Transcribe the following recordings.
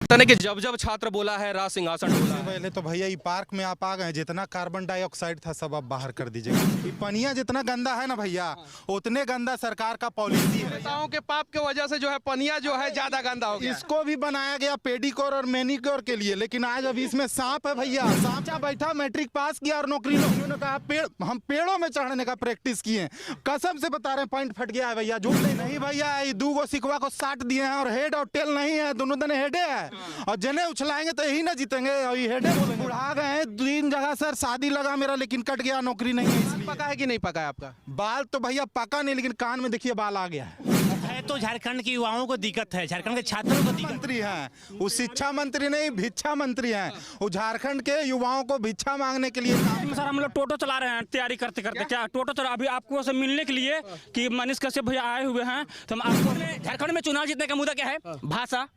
होता है ना कि जब जब छात्र बोला है राज सिंहासन डोला है। पहले तो भैया ये पार्क में आप आ गए, जितना कार्बन डाइऑक्साइड था सब आप बाहर कर दीजिएगा। ये पनिया जितना गंदा है ना भैया, उतने गंदा सरकार का पॉलिसी है। नेताओं के पाप के वजह से जो है पनिया जो है ज्यादा गंदा हो गया। इसको भी बनाया गया पेडिक्योर और मैनिक्योर के लिए, लेकिन आज अभी इसमें सांप है भैया। सांप जहाँ बैठा मैट्रिक पास किया और नौकरी उन्होंने कहा हम पेड़ों में चढ़ने का प्रैक्टिस किए। कसम से बता रहे हैं पॉइंट फट गया है भैया, झूठ नहीं भैया। ये 2 सिकवा को साट दिए हैं और हेड और टेल नहीं है, दोनों दने हेडे है और जने उछलाएंगे तो यही ना जीतेंगे। और ये हेडे बुढ़ा गए हैं 3 जगह सर, शादी लगा मेरा लेकिन कट गया, नौकरी नहीं है इसलिए। पका है कि नहीं पका है आपका बाल? तो भैया पका नहीं, लेकिन कान में देखिए बाल आ गया है। तो झारखंड के युवाओं को दिक्कत है, झारखंड के छात्रों को दिक्कत। मंत्री हैं वो, शिक्षा मंत्री नहीं भिक्षा मंत्री हैं वो। झारखंड के युवाओं को भिक्षा मांगने के लिए सर हम लोग टोटो चला रहे हैं तैयारी करते करते। क्या टोटो चला अभी आपको से मिलने के लिए कि मनीष कश्यप भैया आए हुए हैं, तो हम आपको झारखंड में चुनाव जीतने का मुद्दा क्या है? भाषा,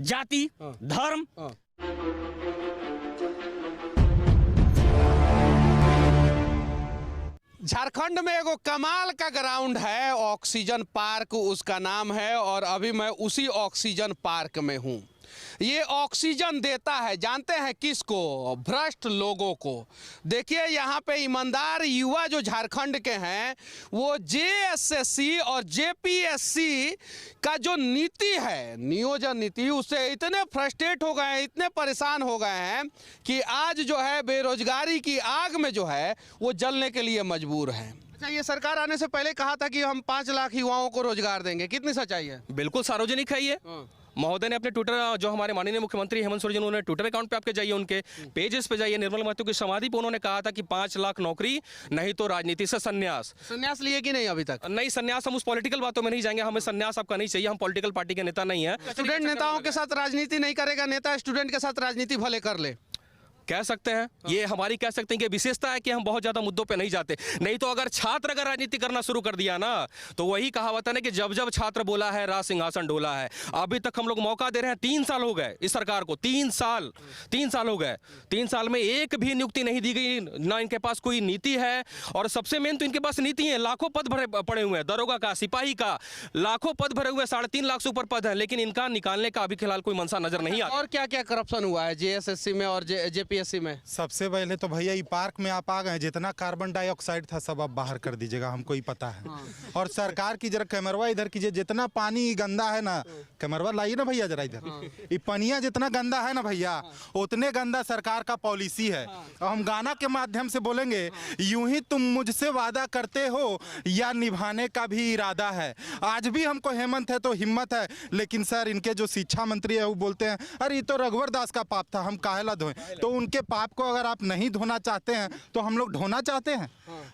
जाति, धर्म। झारखंड में एगो कमाल का ग्राउंड है, ऑक्सीजन पार्क उसका नाम है, और अभी मैं उसी ऑक्सीजन पार्क में हूँ। ये ऑक्सीजन देता है, जानते हैं किसको? भ्रष्ट लोगों को। देखिए यहाँ पे ईमानदार युवा जो झारखंड के हैं, वो जेएसएससी और जेपीएससी का जो नीति है, नियोजन नीति, उससे इतने फ्रस्ट्रेट हो गए हैं, इतने परेशान हो गए हैं कि आज जो है बेरोजगारी की आग में जो है वो जलने के लिए मजबूर हैं। अच्छा, ये सरकार आने से पहले कहा था कि हम 5 लाख युवाओं को रोजगार देंगे, कितनी सच्चाई है? बिल्कुल सार्वजनिक है ये। महोदय ने अपने ट्विटर, जो हमारे माननीय मुख्यमंत्री हेमंत सोरेन, उन्होंने ट्विटर अकाउंट पे आपके जाइए, उनके पेजेस पे जाइए, निर्मल महतो की समाधि पे उन्होंने कहा था कि 5 लाख नौकरी, नहीं तो राजनीति से संन्यास। संन्यास लिए कि नहीं अभी तक? नहीं संन्यास, हम उस पॉलिटिकल बातों में नहीं जाएंगे, हमें संन्यास आपका नहीं चाहिए, हम पॉलिटिकल पार्टी के नेता नहीं है। स्टूडेंट नेताओं के साथ राजनीति नहीं करेगा, नेता स्टूडेंट के साथ राजनीति भले कर ले, कह सकते हैं। ये हमारी कह सकते हैं कि विशेषता है कि हम बहुत ज्यादा मुद्दों पे नहीं जाते। नहीं तो अगर छात्र अगर राजनीति करना शुरू कर दिया ना, तो वही कहावत है ना कि जब जब छात्र बोला है राज सिंहासन डोला है। अभी तक हम लोग मौका दे रहे हैं, 3 साल हो गए इस सरकार को, 3 साल हो गए। 3 साल में एक भी नियुक्ति नहीं दी गई, ना इनके पास कोई नीति है। और सबसे मेन तो इनके पास नीति है, लाखों पद भरे पड़े हुए हैं, दरोगा का, सिपाही का, लाखों पद भरे हुए, 3.5 लाख से ऊपर पद है, लेकिन इनका निकालने का अभी फिलहाल कोई मंशा नजर नहीं आता। और क्या क्या करप्शन हुआ है जेएसएससी में और जेपीएससी में? सबसे पहले तो भैया ये पार्क में आप आ गए, जितना कार्बन डाइऑक्साइड था सब आप बाहर कर दीजिएगा, हमको ही पता है। और सरकार की जरा कैमरवा इधर कीजिए, जितना पानी गंदा है ना, कैमरवा लाइए ना भैया जरा इधर। ये पनिया जितना गंदा है ना भैया, उतने गंदा सरकार का पॉलिसी है। और हम गाना के माध्यम से बोलेंगे, यूं ही तुम मुझसे वादा करते हो या निभाने का भी इरादा है। आज भी हमको हेमंत है तो हिम्मत है, लेकिन सर इनके जो शिक्षा मंत्री है वो बोलते हैं अरे ये तो रघुवर दास का पाप था, हम काहेला धोएं। तो उनके पाप को अगर आप नहीं धोना चाहते हैं तो हम लोग ढोना चाहते हैं?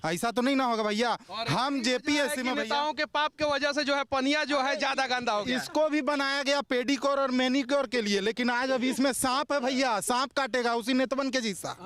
ऐसा तो नहीं ना होगा भैया। हम जेपीएससी में नेताओं के पाप के वजह से जो है पनिया जो है ज्यादा गंदा हो गया। इसको भी बनाया गया पेडिक्योर और मैनिक्योर के लिए, लेकिन आज अभी इसमें सांप है भैया, सांप काटेगा उसी नेतवन के जैसा।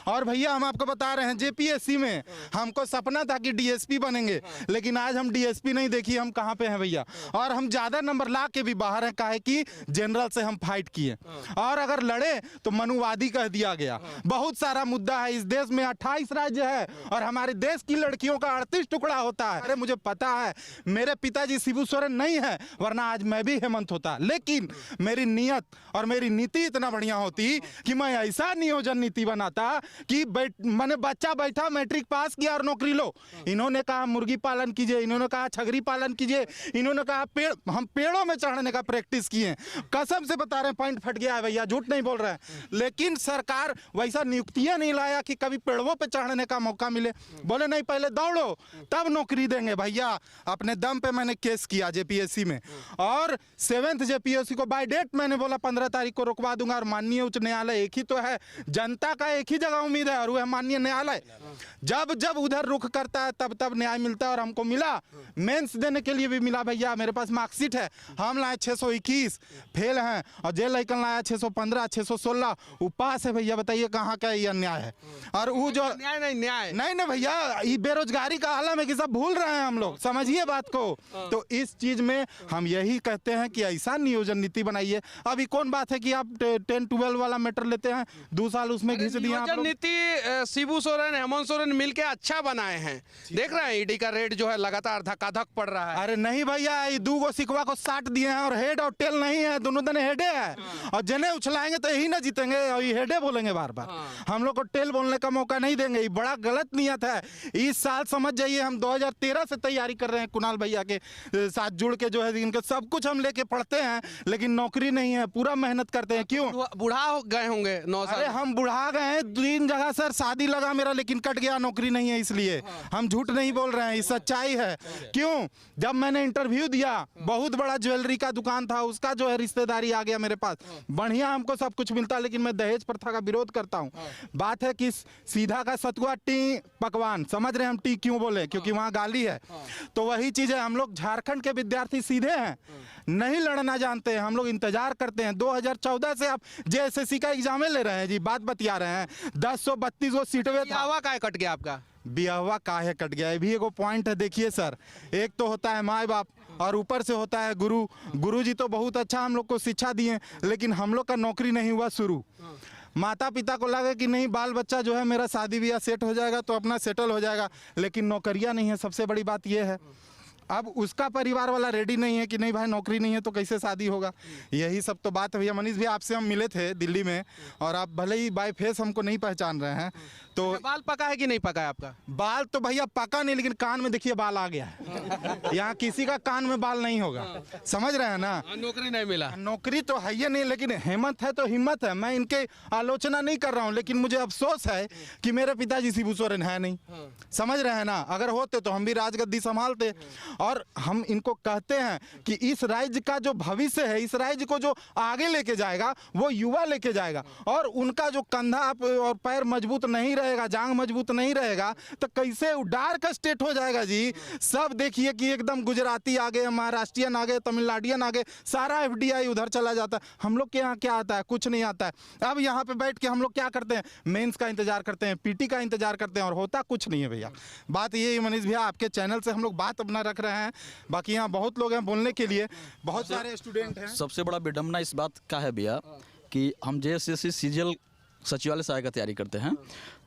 और भैया हम आपको बता रहे हैं, जेपीएससी में हमको सपना था कि डीएसपी बनेंगे, लेकिन आज हम डीएसपी नहीं, देखिए हम कहाँ पे हैं भैया। और हम ज्यादा नंबर ला के भी बाहर हैं, काहे कि जनरल से हम फाइट किए, और अगर लड़े तो मनुवादी कह दिया गया। बहुत सारा मुद्दा है इस देश में, 28 राज्य है और हमारे देश की लड़कियों का 38 टुकड़ा होता है। अरे मुझे पता है, मेरे पिताजी शिबू सोरेन नहीं है, वरना आज मैं भी हेमंत होता। लेकिन मेरी नियत और मेरी नीति इतना बढ़िया होती कि मैं ऐसा नियोजन नीति बनाता कि मैंने बच्चा बैठा मैट्रिक पास किया और नौकरी लो। इन्होंने कहा मुर्गी पालन कीजिए, इन्होंने कहा छगरी पालन कीजिए, इन्होंने कहा हम पेड़ों में चढ़ने का प्रैक्टिस किए। कसम से बता रहे हैं पॉइंट फट गया है भैया, झूठ नहीं बोल रहे हैं। लेकिन सरकार वैसा नियुक्तियां नहीं लाया कि कभी पेड़ों पे चढ़ने का मौका मिले। बोले नहीं पहले दौड़ो तब नौकरी देंगे। भैया अपने दम पे मैंने केस किया जेपीएससी में, और 7th जेपीएससी को बाय डेट मैंने बोला 15 तारीख को रुकवा दूंगा। और माननीय उच्च न्यायालय एक ही तो है, जनता का एक ही जगह उम्मीद है और वह माननीय न्यायालय। जब जब उधर रुख करता है तब तब न्याय मिलता है, और हमको मिला। मेंस देने के लिए भी मिला भैया, मेरे पास मार्कशीट है। हम लाए 621, फेल हैं, और जेल लाइकन लाया 615, 616, वो पास है भैया। भैया बताइए कहाँ का ये अन्याय है। और वो जो न्याय नहीं ना भैया, ये बेरोजगारी का आलम है कि सब भूल रहे हैं हम लोग, समझिए बात को। तो इस चीज में हम यही कहते हैं कि ऐसा नियोजन नीति बनाइए। अभी कौन बात है कि आप 10-12 वाला मैटर लेते हैं, 2 साल उसमें घिस दिए आप लोग। नीति शिबू सोरेन हेमंत सोरेन मिलके अच्छा बनाए हैं। देख रहे हैं ईडी का रेट जो है लगातार धक्का-धक पड़ रहा है। अरे नहीं भैया, ये 2 गो सिकवा को 60 दिए हैं और हेड और टेल नहीं है, दोनों दने हेडे है। और जने उछलाएंगे तो यही ना जीतेंगे, और ये हेडे बोलेंगे बार बार। हम लोग को टेल बोलने का मौका नहीं देंगे। ये बड़ा गलत नियत है। इस साल समझ जाइए हम 2013 से तैयारी कर रहे हैं कुणाल भैया के साथ जुड़ के, जो है इनके सब कुछ हम लेके पढ़ते हैं, लेकिन नौकरी नहीं है। पूरा मेहनत करते हैं। क्यों बुढ़ा हो गए होंगे 9 साल। अरे हम बुढ़ा गए हैं 3 जगह सर, शादी लगा मेरा लेकिन कट गया, नौकरी नहीं है। इसलिए हम झूठ नहीं बोल रहे हैं, ये सच्चाई है। क्यों, जब मैंने इंटरव्यू दिया, बहुत बड़ा ज्वेलरी का दुकान था, उसका जो है रिश्तेदारी आ गया मेरे पास, बढ़िया हमको सब कुछ मिलता, लेकिन मैं दहेज प्रथा का विरोध करता हूँ। बात है कि सीधा का सतुआ टी पकवान, समझ रहे हैं हम टी क्यों बोले, क्योंकि वहाँ गाली है। तो वही चीज है, हम लोग झारखंड के विद्यार्थी सीधे हैं, नहीं लड़ना जानते हैं। हम लोग इंतजार करते हैं। 2014 से आप जेएसएससी का एग्जाम ले रहे हैं जी, बात बतिया रहे हैं। 1032 सीटें हवा का कट गया आपका। बियाहवा काहे कट गया, ये भी एगो पॉइंट है। देखिए सर, एक तो होता है माँ बाप और ऊपर से होता है गुरु। गुरु जी तो बहुत अच्छा हम लोग को शिक्षा दिए, लेकिन हम लोग का नौकरी नहीं हुआ शुरू। माता पिता को लगा कि नहीं बाल बच्चा जो है मेरा शादी ब्याह सेट हो जाएगा तो अपना सेटल हो जाएगा, लेकिन नौकरियां नहीं है। सबसे बड़ी बात यह है, अब उसका परिवार वाला रेडी नहीं है कि नहीं भाई नौकरी नहीं है तो कैसे शादी होगा। यही सब तो बात है भैया। मनीष भी आपसे हम मिले थे दिल्ली में, और आप भले ही बाय फेस हमको नहीं पहचान रहे हैं। तो बाल पका है कि नहीं पका है आपका? बाल तो भैया पका नहीं, लेकिन कान में देखिए बाल आ गया है। यहाँ किसी का कान में बाल नहीं होगा, समझ रहे हैं ना। नौकरी नहीं मिला। नौकरी तो है ही नहीं, लेकिन हिम्मत है तो हिम्मत है। मैं इनके आलोचना नहीं कर रहा हूँ, लेकिन मुझे अफसोस है कि मेरे पिताजी शिबू सोरेन है नहीं। समझ रहे हैं ना, अगर होते तो हम भी राजगद्दी संभालते। और हम इनको कहते हैं कि इस राज्य का जो भविष्य है, इस राज्य को जो आगे लेके जाएगा वो युवा लेके जाएगा। और उनका जो कंधा और पैर मजबूत नहीं रहेगा, जांग मजबूत नहीं रहेगा, तो कैसे डार्क स्टेट हो जाएगा जी। सब देखिए कि एकदम गुजराती आ गए, महाराष्ट्रियन आ गए, तमिलनाडियन आ गए, सारा एफडीआई उधर चला जाता है। हम लोग के यहाँ क्या आता है? कुछ नहीं आता है। अब यहाँ पे बैठ के हम लोग क्या करते हैं? मेंस का इंतजार करते हैं, पीटी का इंतजार करते हैं, और होता कुछ नहीं है भैया। बात ये मनीष भैया, आपके चैनल से हम लोग बात अपना रख रहे हैं, बाकी यहाँ बहुत लोग हैं बोलने के लिए, बहुत सारे स्टूडेंट हैं। सबसे बड़ा विडम्बना इस बात का है भैया कि हम जेएसएससी सीजीएल सचिवालय सहायक का तैयारी करते हैं,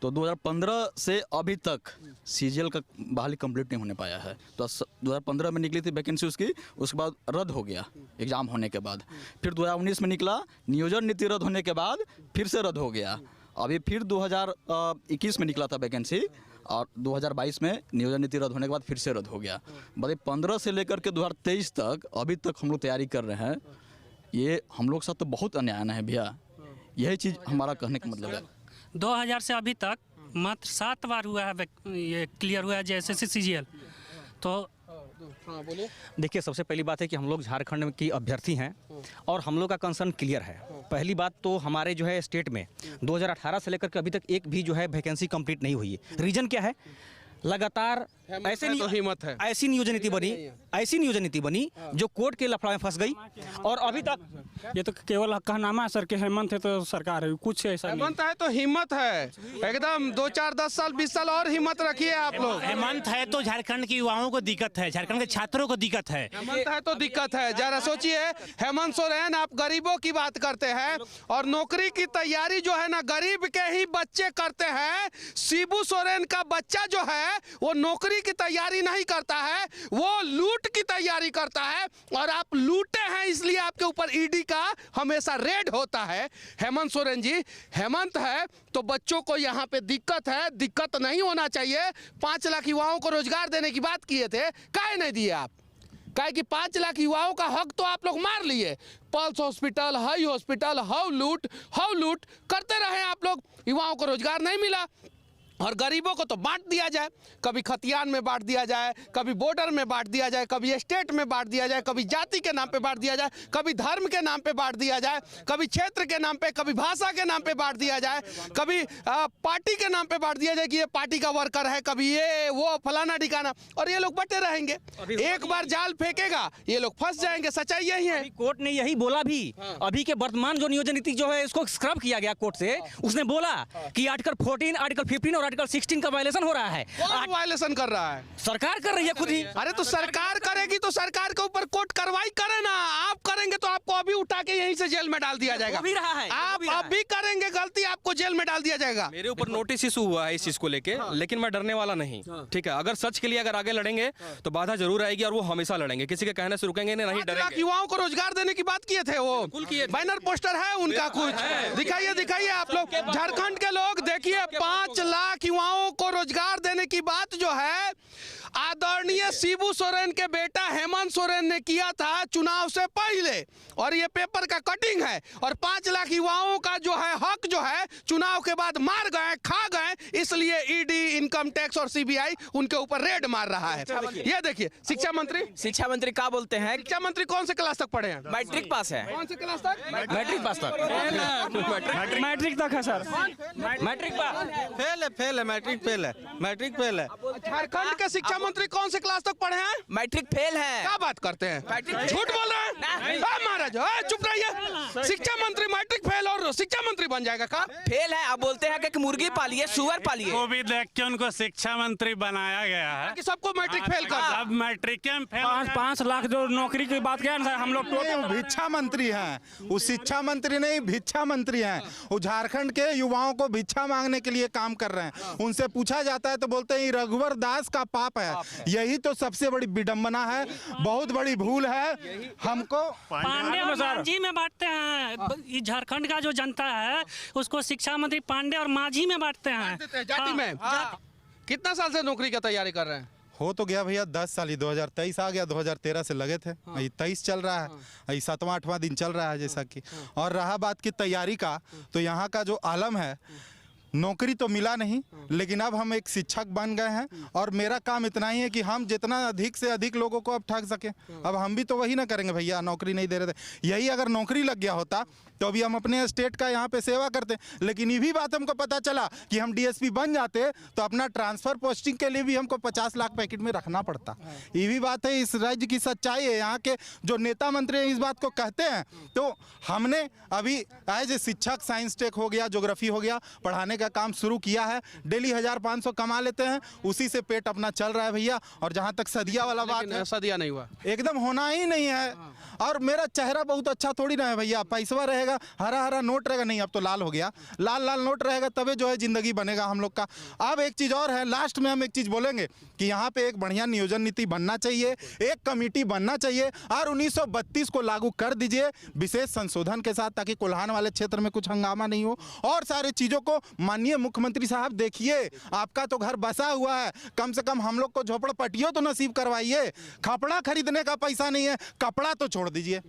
तो 2015 से अभी तक सीजीएल का बहाली कंप्लीट नहीं होने पाया है। तो 2015 में निकली थी वैकेंसी उसकी, उसके बाद रद्द हो गया एग्ज़ाम होने के बाद। फिर 2019 में निकला, नियोजन नीति रद्द होने के बाद फिर से रद्द हो गया। अभी फिर 2021 में निकला था वैकेंसी, और 2022 में नियोजन नीति रद्द होने के बाद फिर से रद्द हो गया। मतलब 15 से लेकर के 2023 तक अभी तक हम लोग तैयारी कर रहे हैं। ये हम लोग के साथ तो बहुत अन्याय है भैया, यही चीज़ हमारा कहने का मतलब है। 2000 से अभी तक मात्र 7 बार हुआ है ये क्लियर हुआ है जेएसएससी सीजीएल। तो देखिए, सबसे पहली बात है कि हम लोग झारखंड की अभ्यर्थी हैं और हम लोग का कंसर्न क्लियर है। पहली बात तो हमारे जो है स्टेट में 2018 से लेकर के अभी तक एक भी जो है वैकेंसी कंप्लीट नहीं हुई है। रीजन क्या है? लगातार ऐसे तो हिम्मत है। ऐसी नियोजन नीति बनी जो कोर्ट के लफड़ा में फंस गई, और अभी तक ये तो केवल कहनामा है सर के हेमंत है तो सरकार है, कुछ ऐसा नहीं। हेमंत है तो हिम्मत है एकदम। 2, 4, 10 साल 20 साल और हिम्मत रखिए आप लोग। हेमंत है तो झारखंड के युवाओं को दिक्कत है, झारखंड के छात्रों को दिक्कत है। हेमंत है तो दिक्कत है। जरा सोचिए, हेमंत सोरेन आप गरीबों की बात करते हैं, और नौकरी की तैयारी जो है ना गरीब के ही बच्चे करते हैं। शिबू सोरेन का बच्चा जो है वो नौकरी की तैयारी नहीं करता है, वो लूट की तैयारी करता है। और आप लूटे हैं, इसलिए आपके ऊपर ईडी का हमेशा रेड होता है। हेमंत सोरेन जी, हेमंत है तो बच्चों को यहाँ पे दिक्कत है, दिक्कत नहीं होना चाहिए। 5 लाख युवाओं को रोजगार देने की बात किए थे, काहे नहीं दिए आप? काहे कि 5 लाख युवाओं का हक तो आप लोग मार लिए। Pulse hospital, high hospital, how लूट करते रहे आप लोग, युवाओं को रोजगार नहीं मिला। और गरीबों को तो बांट दिया जाए, कभी खतियान में बांट दिया जाए, कभी बॉर्डर में बांट दिया जाए, कभी स्टेट में बांट दिया जाए, कभी जाति के नाम पे बांट दिया जाए, कभी धर्म के नाम पे बांट दिया जाए, कभी क्षेत्र के नाम पे, कभी भाषा के नाम पे बांट दिया जाए, कभी पार्टी के नाम पे बांट दिया जाए कि ये पार्टी का वर्कर है, कभी ये वो फलाना ठिकाना, और ये लोग बटे रहेंगे। एक बार जाल फेंकेगा ये लोग फंस जाएंगे। सच्चाई यही है। कोर्ट ने यही बोला भी। अभी के वर्तमान जो नियोजन नीति जो है इसको स्क्रब किया गया कोर्ट से। उसने बोला कि आर्टिकल 14, आर्टिकल 15 और आर्टिकल 16 का वायलेशन हो रहा है। कौन वायलेशन कर रहा है? सरकार कर रही है खुद ही। अरे तो सरकार करेगी तो सरकार के ऊपर कोर्ट कार्रवाई करे ना। आप करेंगे तो आपको अभी उठा के यहीं से जेल में डाल दिया जाएगा। हो भी रहा है, आप अभी करेंगे गलती, आपको जेल में डाल दिया जाएगा। मेरे ऊपर नोटिस इशू हुआ है इस चीज को लेके, लेकिन मैं डरने वाला नहीं। ठीक है, अगर सच के लिए अगर आगे लड़ेंगे तो बाधा जरूर आएगी और वो हमेशा लड़ेंगे, किसी के कहने से रुकेंगे नहीं, 5 लाख डरेंगे। युवाओं को रोजगार देने की बात किए थे वो, किए थे। बैनर पोस्टर है उनका कुछ, दिखाइए आप लोग, झारखंड के लोग देखिए। 5 लाख युवाओं को रोजगार देने की बात जो है आदरणीय शिबू सोरेन के बेटा हेमंत सोरेन ने किया था चुनाव से पहले, और ये पेपर का कटिंग है। और 5 लाख युवाओं का जो है हक जो है चुनाव के बाद मार गए, खा गए, इसलिए ईडी, इनकम टैक्स और सीबीआई उनके ऊपर रेड मार रहा है। ये देखिए शिक्षा मंत्री क्या बोलते हैं? शिक्षा मंत्री कौन से क्लास तक पढ़े हैं? मैट्रिक पास है। कौन से क्लास तक? मैट्रिक पास तक। मैट्रिक तक है सर। मैट्रिक पास फेल है, मैट्रिक फेल है। झारखंड के शिक्षा मंत्री कौन से क्लास तक पढ़े हैं? मैट्रिक फेल है। क्या बात करते हैं? झूठ बोल रहे हैं महाराज। चुप रहिए। शिक्षा मंत्री मैट्रिक फेल और शिक्षा मंत्री बन जाएगा का? फेल है। आप बोलते हैं कि मुर्गी पालिए, सुअर पालिए। वो भी देख के उनको शिक्षा मंत्री बनाया गया है कि सबको मैट्रिक फेल कर। अब मैट्रिक में फेल 5 लाख जो नौकरी की बात किया ना हम लोग वो भिक्षा मंत्री हैं, वो शिक्षा मंत्री नहीं, भिक्षा मंत्री हैं। वो झारखंड के युवाओं को भिक्षा मांगने के लिए काम कर रहे हैं। उनसे पूछा जाता है तो बोलते हैं रघुवर दास का पाप है। यही तो सबसे बड़ी विडंबना है, बहुत बड़ी भूल है। हमको पांडे और मांझी में बांटते हैं। ये झारखंड का जो जनता है उसको शिक्षा मंत्री पांडे और मांझी में बांटते हैं। जाति में कितना साल से नौकरी की तैयारी कर रहे हैं? हो तो गया भैया 10 साल ही, 2023 आ गया, 2013 से लगे थे। ये 23 चल रहा है, ये 7वां-8वां दिन चल रहा है जैसा कि। और रहा बात की तैयारी का, तो यहाँ का जो आलम है, नौकरी तो मिला नहीं, लेकिन अब हम एक शिक्षक बन गए हैं और मेरा काम इतना ही है कि हम जितना अधिक से अधिक लोगों को अब ठग सके। अब हम भी तो वही ना करेंगे भैया, नौकरी नहीं दे रहे थे। यही अगर नौकरी लग गया होता तो अभी हम अपने स्टेट का यहाँ पे सेवा करते। लेकिन ये भी बात हमको पता चला कि हम डीएसपी बन जाते तो अपना ट्रांसफर पोस्टिंग के लिए भी हमको 50 लाख पैकेट में रखना पड़ता। ये भी बात है, इस राज्य की सच्चाई है। यहाँ के जो नेता मंत्री इस बात को कहते हैं, तो हमने अभी एज ए शिक्षक साइंस टेक हो गया, ज्योग्राफी हो गया, पढ़ाने का काम शुरू किया है। डेली 1500 कमा लेते हैं, उसी से पेट अपना चल रहा है भैया। और जहाँ तक सदिया वाला बात है, सदिया नहीं हुआ, एकदम होना ही नहीं है। और मेरा चेहरा बहुत अच्छा थोड़ी ना है भैया, पैसा रहेगा, हरा हरा नोट रहेगा, नहीं अब तो लाल हो गया, लाल लाल नोट रहेगा तबे जो है जिंदगी बनेगा हम लोग का। अब एक चीज और है, लास्ट में हम एक चीज बोलेंगे कि यहाँ पे एक बढ़िया नियोजन नीति बनना चाहिए, एक कमेटी बनना चाहिए और 1932 को लागू कर दीजिए विशेष संशोधन के साथ, ताकि कोल्हान वाले क्षेत्र में कुछ हंगामा नहीं हो। और सारी चीजों को माननीय मुख्यमंत्री साहब देखिए, आपका तो घर बसा हुआ है, कम से कम हम लोग को झोपड़पट्टियों तो नसीब करवाइए। कपड़ा खरीदने का पैसा नहीं है, कपड़ा तो छोड़ दीजिए।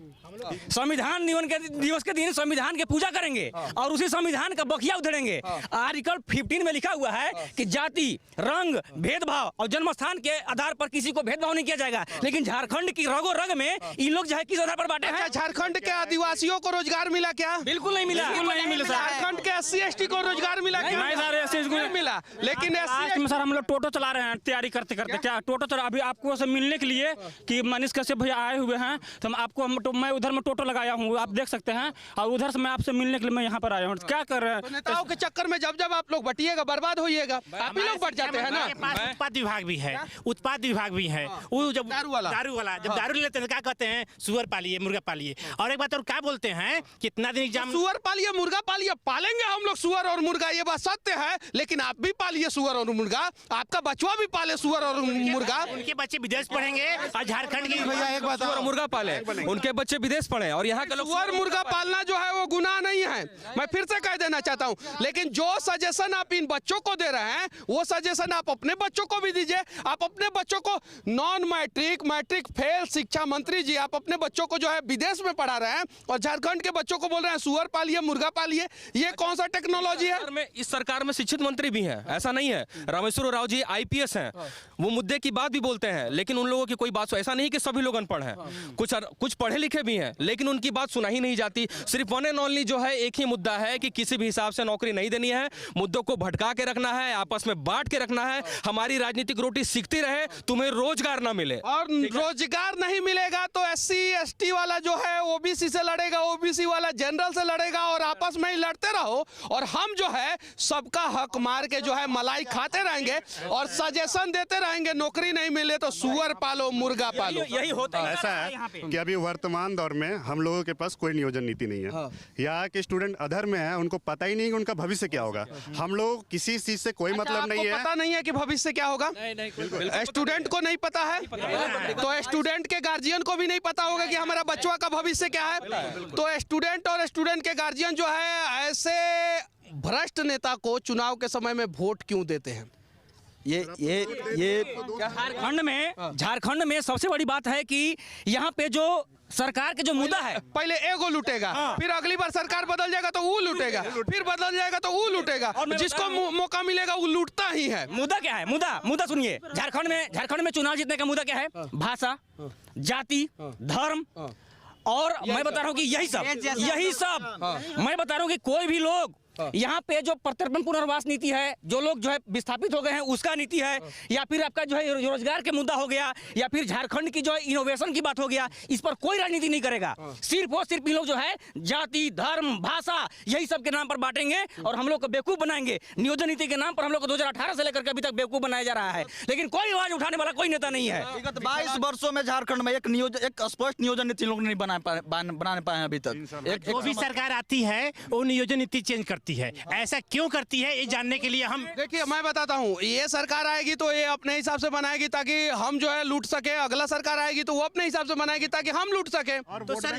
संविधान दिवस के दिन संविधान की पूजा करेंगे और उसी संविधान का बखिया उधेड़ेंगे। आर्टिकल 15 में लिखा हुआ है कि जाति, रंग, भेदभाव और जन्म स्थान के आधार पर किसी को भेदभाव नहीं किया जाएगा। लेकिन झारखंड की रगो रग में इन लोग जो है किस आधार पर बांटे हैं? झारखंड के आदिवासियों को रोजगार मिला क्या? बिल्कुल नहीं मिला। झारखंड के SC ST को रोजगार मिला क्या? नहीं मिला। लेकिन सर हम लोग टोटो चला रहे हैं तैयारी करते करते। क्या टोटो चला? अभी आपको से मिलने के लिए कि मनीष कश्यप भैया आए हुए हैं, तो मैं उधर में टोटो लगाया हूँ, आप देख सकते हैं। और उधर से मैं आपसे मिलने के लिए मैं यहाँ पर आया हूँ। क्या कर रहे हैं? नेताओं के चक्कर में जब आप लोग बटिएगा, बर्बाद होइएगा, आप ही लोग बट जाते हैं ना। उत्पाद विभाग भी है, उत्पाद विभाग भी है। वो जब दारू वाला जब दारू लेते हैं क्या कहते हैं? सुअर पालिए, मुर्गा पालिए। और एक बात और क्या बोलते हैं, कितना दिन एग्जाम, सुअर पालिए, मुर्गा पालिए। पालेंगे हम लोग सुअर और मुर्गा, ये बात सत्य है। लेकिन आप भी पालिए सुअर और मुर्गा, आपका बचवा भी पाले सुअर और मुर्गा। उनके बच्चे विदेश पढ़ेंगे और झारखंड की भैया एक बात और मुर्गा पाले, उनके बच्चे विदेश पढ़े और यहाँ के लोग सुअर मुर्गा पालना जो है वो गुनाह नहीं है, मैं फिर से कह देना चाहता हूँ। लेकिन जो सजेशन आप इन बच्चों को दे रहे हैं, वो सजेशन आप अपने बच्चों को भी दीजिए। आप अपने बच्चों को नॉन मैट्रिक, मैट्रिक फेल शिक्षा मंत्री जी, आप अपने बच्चों को जो है विदेश में पढ़ा रहे हैं और झारखंड के बच्चों को बोल रहे हैं सुअर पालिए, मुर्गा पालिए। ये कौन सा टेक्नोलॉजी है? इस सरकार में शिक्षित मंत्री भी हैं, ऐसा नहीं है। रामेश्वर राव जी आईपीएस हैं, वो मुद्दे की बात भी बोलते हैं, लेकिन उन लोगों की कोई बात ऐसा नहीं कि सभी लोग अनपढ़ हैं, कुछ पढ़े लिखे भी हैं, लेकिन उनकी बात सुना ही नहीं जाती। सिर्फ वन एंड ओनली जो है एक ही मुद्दा है कि किसी भी हिसाब से नौकरी नहीं देनी है, मुद्दों को भटका के रखना है, आपस में बांट के रखना है, हमारी राजनीतिक रोटी सिकती रहे, तुम्हें रोजगार ना मिले। और रोजगार नहीं मिलेगा तो SC ST वाला जो है OBC से लड़ेगा, OBC वाला जनरल से लड़ेगा, और आपस में ही लड़ते रहो, और हम जो है सबका हक मार के जो है मलाई खाते रहेंगे और सजेशन देते रहेंगे। नौकरी नहीं मिले तो सुअर पालो, मुर्गा पालो। यही होता है। ऐसा है कि अभी वर्तमान दौर में हम लोगों के पास कोई नियोजन नीति नहीं है। यहाँ के स्टूडेंट अधर में है, उनको पता ही नहीं कि उनका भविष्य क्या होगा। हम लोग किसी चीज से कोई मतलब नहीं है। पता नहीं है कि भविष्य क्या होगा? स्टूडेंट को नहीं पता है तो स्टूडेंट के गार्जियन को भी नहीं पता होगा कि हमारा बच्चों का भविष्य क्या है। तो स्टूडेंट और स्टूडेंट के गार्जियन जो है ऐसे भ्रष्ट नेता को चुनाव के समय में वोट क्यों देते हैं? ये झारखंड में सबसे बड़ी बात है कि यहाँ पे जो सरकार के जो मुद्दा है, पहले एगो लूटेगा, फिर अगली बार सरकार बदल जाएगा तो वो लूटेगा, फिर बदल जाएगा तो वो लूटेगा, जिसको मौका मिलेगा वो लूटता ही है। मुद्दा क्या है? मुद्दा सुनिए। झारखंड में चुनाव जीतने का मुद्दा क्या है? भाषा, जाति, धर्म, और मैं बता रहा हूँ कि यही सब मैं बता रहा हूँ कि कोई भी लोग यहाँ पे जो प्रत्यर्पण पुनर्वास नीति है, जो लोग जो है विस्थापित हो गए हैं उसका नीति है, या फिर आपका जो है रोजगार के मुद्दा हो गया, या फिर झारखंड की जो है इनोवेशन की बात हो गया, इस पर कोई राजनीति नहीं करेगा। सिर्फ और सिर्फ इन लोग जो है जाति, धर्म, भाषा यही सब के नाम पर बांटेंगे और हम लोग को बेवकूफ बनाएंगे। नियोजन नीति के नाम पर हम लोग को 2018 से लेकर के अभी तक बेवकूफ बनाया जा रहा है, लेकिन कोई आवाज उठाने वाला कोई नेता नहीं है। विगत 22 वर्षों में झारखंड में एक स्पष्ट नियोजन नीति लोग नहीं बनाने पाए हैं अभी तक। जो भी सरकार आती है वो नियोजन नीति चेंज करती है। ऐसा क्यों करती है ये जानने के लिए हम देखिए, मैं बताता हूँ, ये सरकार आएगी तो ये अपने हिसाब से बनाएगी ताकि हम जो है लूट सके, अगला सरकार आएगी तो वो अपने हिसाब से बनाएगी ताकि हम लूट सके। तो सर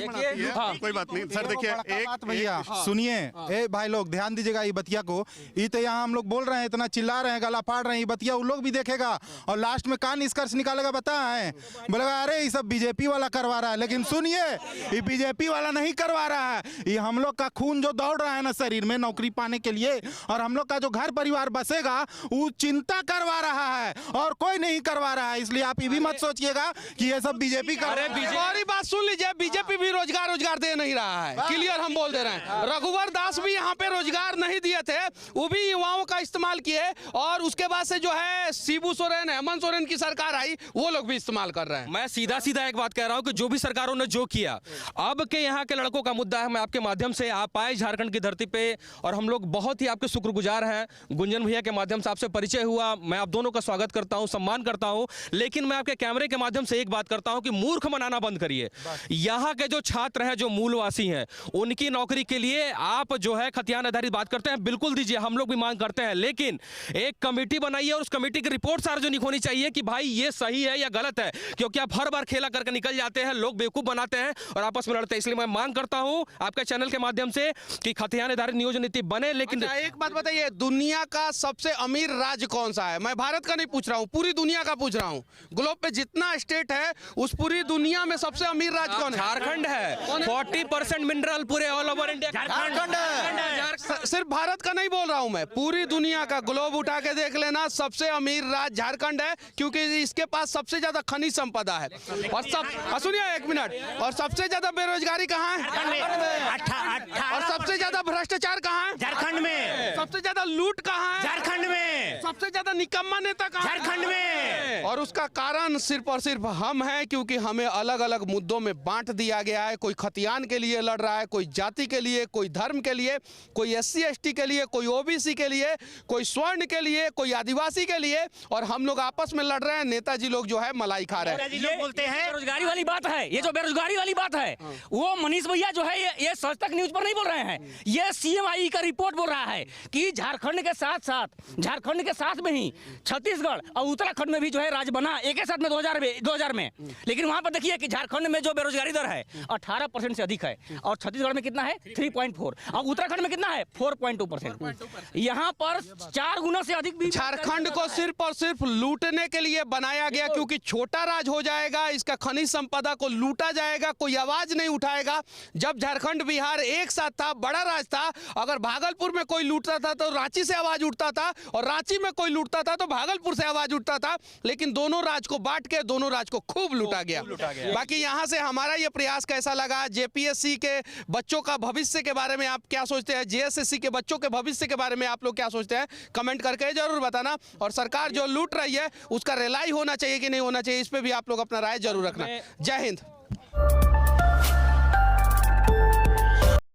कोई बात नहीं सर, देखिए बात भैया सुनिए, ए भाई लोग ध्यान दीजिएगा ये बतिया को। ये तो यहाँ हम लोग बोल रहे हैं, इतना चिल्ला रहे हैं, गला फाड़ रहे हैं, ये बतिया उन लोग भी देखेगा और लास्ट में कान निष्कर्ष निकालेगा। बता है बोलेगा अरे ये सब बीजेपी वाला करवा रहा है, लेकिन सुनिए ये बीजेपी वाला नहीं करवा रहा है, ये हम लोग का खून जो दौड़ रहा है ना शरीर में नौकरी पाने के लिए, और हम लोग का जो घर परिवार बसेगा वो चिंता करवा रहा है और कोई नहीं करवा रहा है। इसलिए आप ये भी मत सोचिएगा कि ये सब बीजेपी कर रहे हैं। और बात सुन लीजिए, बीजेपी भी रोजगार दे नहीं रहा है, क्लियर हम बोल दे रहे हैं। रघुवर दास भी यहाँ पे रोजगार नहीं दिए थे, वो भी युवाओं का इस्तेमाल किए, और उसके बाद से जो है शिबू सोरेन, हेमंत सोरेन की सरकार आई, वो लोग भी इस्तेमाल कर रहे हैं। मैं सीधा एक बात कह रहा हूं कि जो भी सरकारों ने जो किया, अब के यहाँ के लड़कों का मुद्दा है। मैं आपके माध्यम से आप आए झारखंड की धरती पे और हम लोग बहुत ही आपके शुक्रगुजार हैं। गुंजन भैया के माध्यम से आपसे परिचय हुआ, मैं आप दोनों का स्वागत करता हूं, सम्मान करता हूं, लेकिन मैं आपके कैमरे के माध्यम से एक बात करता हूं कि मूर्ख बनाना बंद करिए। यहाँ के जो छात्र हैं, जो मूलवासी हैं, उनकी नौकरी के लिए आप जो है खतियान आधारित बात करते हैं, बिल्कुल दीजिए, हम लोग भी मांग करते हैं, लेकिन एक कमेटी बनाइए और उस कमेटी की रिपोर्ट सार्वजनिक होनी चाहिए कि भाई ये सही है या गलत है, क्योंकि आप हर बार खेला करके निकल जाते हैं, लोग बेवकूफ बनाते हैं और आपस में लड़ते हैं। इसलिए मैं मांग करता हूं आपके चैनल के माध्यम से कि खतियान आधारित नियोजन नीति बने। लेकिन एक बात बताइए, दुनिया का सबसे अमीर राज्य कौन सा है? मैं भारत का नहीं पूछ रहा हूँ, पूरी दुनिया का पूछ रहा हूँ। ग्लोब पे जितना स्टेट है उस पूरी दुनिया में सबसे अमीर राज्य कौन है? झारखंड है। 40% मिनरल पूरे ऑल ओवर इंडिया झारखंड है। सिर्फ भारत का नहीं बोल रहा हूँ मैं, पूरी दुनिया का ग्लोब उठा के देख लेना, सबसे अमीर राज्य झारखंड है, क्योंकि इसके पास सबसे ज्यादा खनिज संपदा है। और सुनिए एक मिनट, और सबसे ज्यादा बेरोजगारी कहाँ है? और सबसे ज्यादा भ्रष्टाचार कहाँ है? झारखंड में। सबसे ज्यादा लूट कहाँ है? झारखंड में। सबसे ज्यादा निकम्मा नेता कहाँ है? झारखंड में। और उसका कारण सिर्फ और सिर्फ हम हैं, क्योंकि हमें अलग अलग मुद्दों में बांट दिया गया है। कोई खतियान के लिए लड़ रहा है, कोई जाति के लिए, कोई धर्म के लिए, कोई SC ST के लिए, कोई OBC के लिए, कोई स्वर्ण के लिए, कोई आदिवासी के लिए, और हम लोग आपस में लड़ रहे हैं। नेताजी लोग जो है मलाई खा रहे हैं। लोग बोलते हैं बेरोजगारी वाली बात है, ये जो बेरोजगारी वाली बात है वो मनीष भैया जो है ये सच तक न्यूज पर नहीं बोल रहे हैं, ये CMI का रिपोर्ट बोल रहा है कि झारखंड के साथ में ही नहीं, छत्तीसगढ़ और उत्तराखंड में भी जो है राज्य बना एक ही साथ में 2000 में, लेकिन वहां पर देखिए कि झारखंड में जो बेरोजगारी दर है 18% से अधिक है, और छत्तीसगढ़ में कितना है 3.4, और उत्तराखंड में कितना है 4.2%। यहाँ पर 4 गुना से अधिक भी झारखंड को सिर्फ और सिर्फ लूटने के लिए बनाया गया, क्योंकि छोटा राज्य हो जाएगा, इसका खनिज संपदा को लूटा जाएगा, कोई आवाज नहीं उठाएगा। जब झारखंड बिहार एक साथ था, बड़ा राज्य था, अगर भागलपुर में कोई लूटता था तो रांची से आवाज उठता था, और रांची में कोई लूटता था तो भागलपुर से आवाज उठता था, लेकिन दोनों राज्य को बांट के दोनों राज्य को खूब लूटा गया। बाकी यहाँ से हमारा ये प्रयास कैसा लगा, जेपीएससी के बच्चों का भविष्य के बारे में आप क्या सोचते हैं, जेएसएससी के बच्चों के भविष्य के बारे में आप लोग क्या सोचते हैं, कमेंट करके जरूर बताना। और सरकार जो लूट रही है उसका रिलाई होना चाहिए कि नहीं होना चाहिए, इस पे भी आप लोग अपना राय जरूर रखना। जय हिंद।